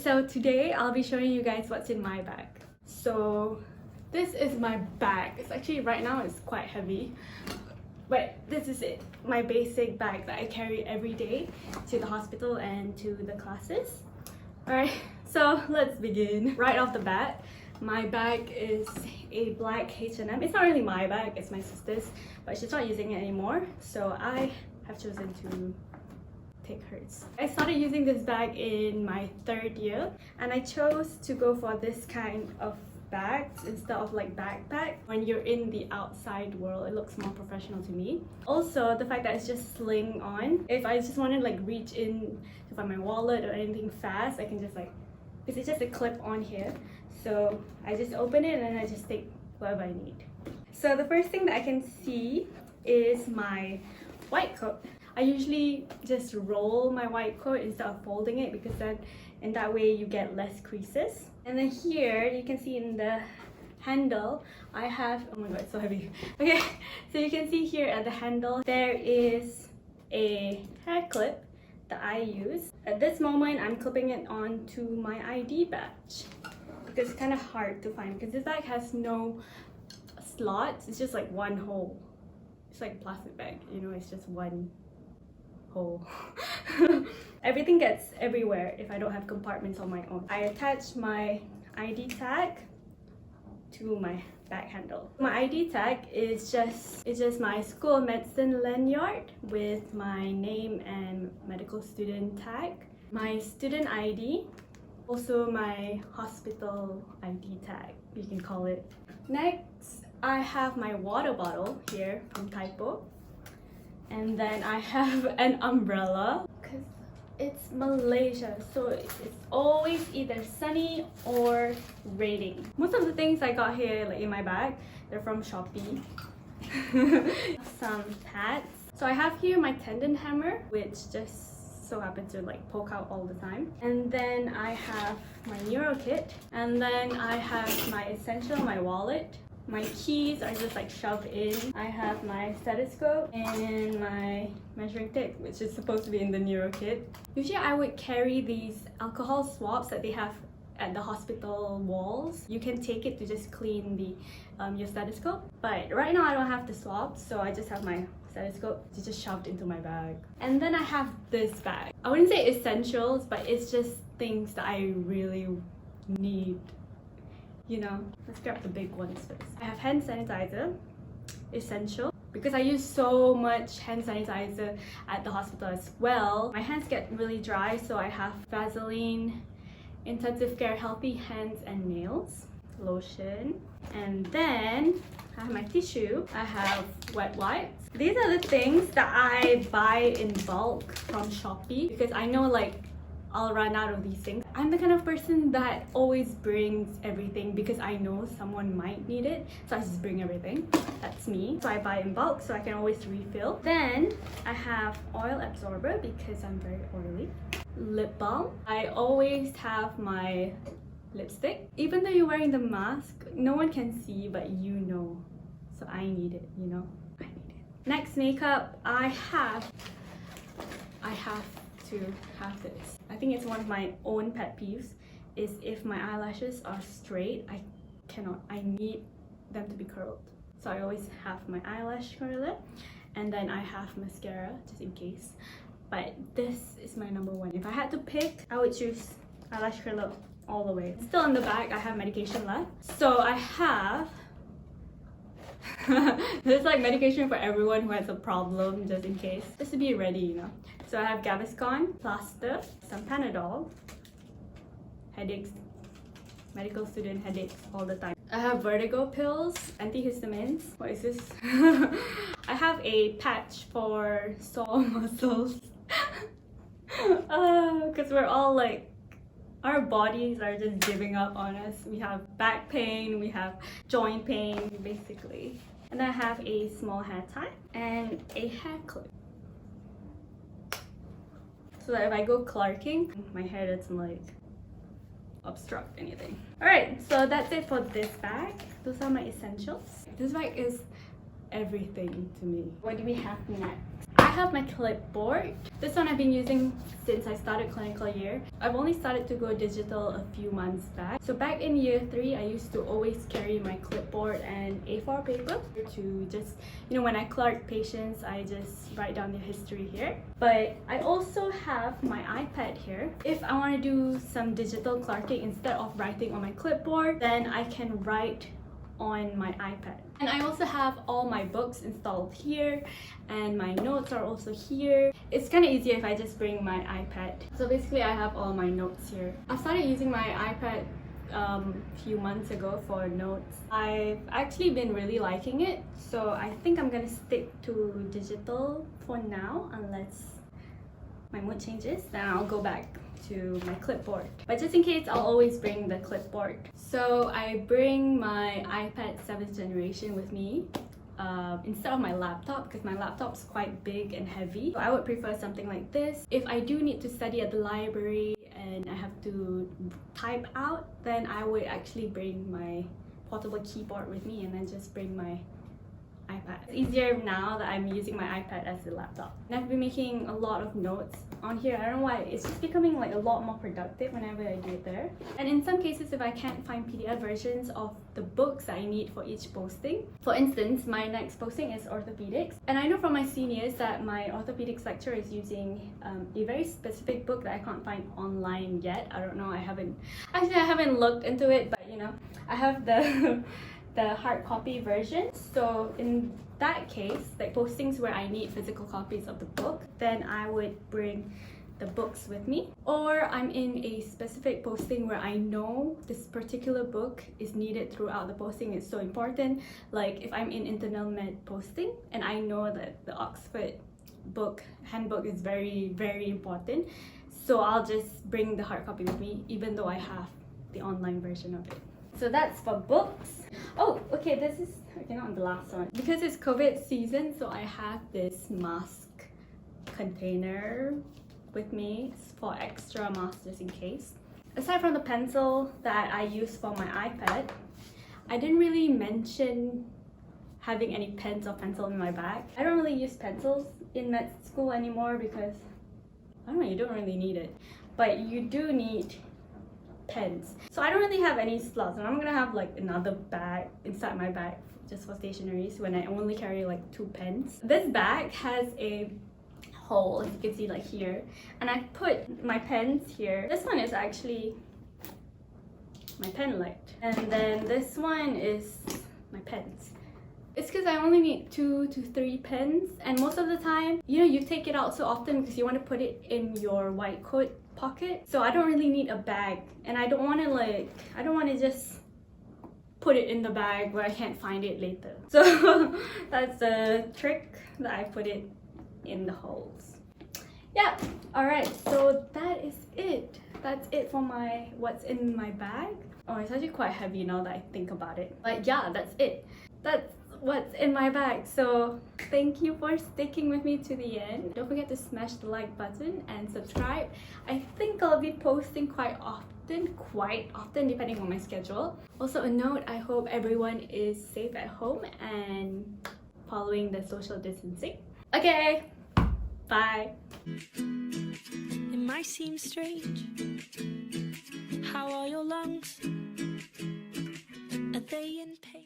so today I'll be showing you guys what's in my bag. So this is my bag. It's actually right now it's quite heavy, but this is it. My basic bag that I carry every day to the hospital and to the classes. Alright, so let's begin. Right off the bat, my bag is a black H&M. It's not really my bag, it's my sister's, but she's not using it anymore, so I have chosen to take hers. I started using this bag in my 3rd year, and I chose to go for this kind of bags instead of like backpack. When you're in the outside world, it looks more professional to me. Also, the fact that it's just sling on. If I just want to like reach in to find my wallet or anything fast, I can just like, because it's just a clip on here. So I just open it and then I just take whatever I need. So the first thing that I can see is my white coat. I usually just roll my white coat instead of folding it, because then in that way you get less creases. And then here you can see in the handle I have, oh my god, it's so heavy. Okay, so you can see here at the handle there is a hair clip that I use. At this moment I'm clipping it onto my ID badge because it's kind of hard to find, because this bag has no slots. It's just like one hole. It's like a plastic bag, you know, it's just one hole. Everything gets everywhere if I don't have compartments on my own. I attach my ID tag to my bag handle. My ID tag is just my school medicine lanyard with my name and medical student tag, my student ID, also my hospital ID tag, you can call it. Next, I have my water bottle here from Typo. And then I have an umbrella because it's Malaysia, so it's always either sunny or raining. Most of the things I got here like in my bag, they're from Shopee. Some hats. So I have here my tendon hammer, which just so happens to like poke out all the time. And then I have my neuro kit. And then I have my essential, my wallet. My keys are just like shoved in. I have my stethoscope and my measuring tape, which is supposed to be in the neuro kit. Usually I would carry these alcohol swabs that they have at the hospital walls. You can take it to just clean the your stethoscope. But right now I don't have the swabs, so I just have my stethoscope just shoved into my bag. And then I have this bag. I wouldn't say essentials, but it's just things that I really need. You know, let's grab the big ones first. I have hand sanitizer, essential, because I use so much hand sanitizer at the hospital as well. My hands get really dry, so I have Vaseline, intensive care, healthy hands and nails, lotion, and then I have my tissue. I have wet wipes. These are the things that I buy in bulk from Shopee, because I know like I'll run out of these things. I'm the kind of person that always brings everything because I know someone might need it, so I just bring everything. That's me. So I buy in bulk so I can always refill. Then I have oil absorber because I'm very oily. Lip balm. I always have my lipstick. Even though you're wearing the mask, no one can see, but you know. So I need it, you know? I need it. Next, makeup. I have to have this. I think it's one of my own pet peeves, is if my eyelashes are straight, I need them to be curled. So I always have my eyelash curler, and then I have mascara just in case. But this is my number one. If I had to pick, I would choose eyelash curler all the way. Still in the bag, I have medication left. So I have there's like medication for everyone who has a problem, just in case, just to be ready, you know. So I have Gaviscon, plaster, some Panadol, headaches, medical student headaches all the time. I have vertigo pills, antihistamines. What is this? I have a patch for sore muscles. Because we're all like, our bodies are just giving up on us. We have back pain, we have joint pain, basically. And I have a small hair tie and a hair clip, so that if I go clarking, my hair doesn't like obstruct anything. Alright, so that's it for this bag. Those are my essentials. This bag is everything to me. What do we have next? I have my clipboard. This one I've been using since I started clinical year. I've only started to go digital a few months back. So back in year 3, I used to always carry my clipboard and A4 paper to just, when I clerk patients, I just write down their history here. But I also have my iPad here. If I want to do some digital clerking instead of writing on my clipboard, then I can write on my iPad. And I also have all my books installed here, and my notes are also here. It's kind of easier if I just bring my iPad. So basically I have all my notes here. I started using my iPad a few months ago for notes. I've actually been really liking it, so I think I'm gonna stick to digital for now, unless my mood changes, then I'll go back to my clipboard. But just in case, I'll always bring the clipboard. So I bring my iPad 7th generation with me instead of my laptop, because my laptop's quite big and heavy. So I would prefer something like this. If I do need to study at the library and I have to type out, then I would actually bring my portable keyboard with me and then just bring my iPad. It's easier now that I'm using my iPad as a laptop. And I've been making a lot of notes on here. I don't know why, it's just becoming like a lot more productive whenever I do it there. And in some cases, if I can't find PDF versions of the books I need for each posting. For instance, my next posting is orthopedics. And I know from my seniors that my orthopedics lecturer is using a very specific book that I can't find online yet. I don't know, I haven't looked into it, but I have the hard copy version. So in that case, like postings where I need physical copies of the book, then I would bring the books with me. Or I'm in a specific posting where I know this particular book is needed throughout the posting, it's so important. Like if I'm in internal med posting and I know that the Oxford handbook is very, very important, so I'll just bring the hard copy with me even though I have the online version of it. So that's for books. Oh, okay, this is not the last one. Because it's COVID season, so I have this mask container with me for extra masks just in case. Aside from the pencil that I use for my iPad, I didn't really mention having any pens or pencil in my bag. I don't really use pencils in med school anymore because, I don't know, you don't really need it. But you do need pens. So I don't really have any slots, and I'm gonna have like another bag inside my bag just for stationery, so when I only carry like 2 pens. This bag has a hole, as you can see, like here, and I put my pens here. This one is actually my pen light, and then this one is my pens. It's because I only need 2 to 3 pens, and most of the time, you take it out so often because you want to put it in your white coat pocket. So I don't really need a bag, and I don't want to just put it in the bag where I can't find it later. So that's the trick, that I put it in the holes. Yeah, alright, so that is it. That's it for what's in my bag. Oh, it's actually quite heavy now that I think about it. But yeah, that's it. That's what's in my bag. So thank you for sticking with me to the end. Don't forget to smash the like button and subscribe. I think I'll be posting quite often depending on my schedule. Also a note, I hope everyone is safe at home and following the social distancing. Okay, bye. It might seem strange. How are your lungs? Are they in pain?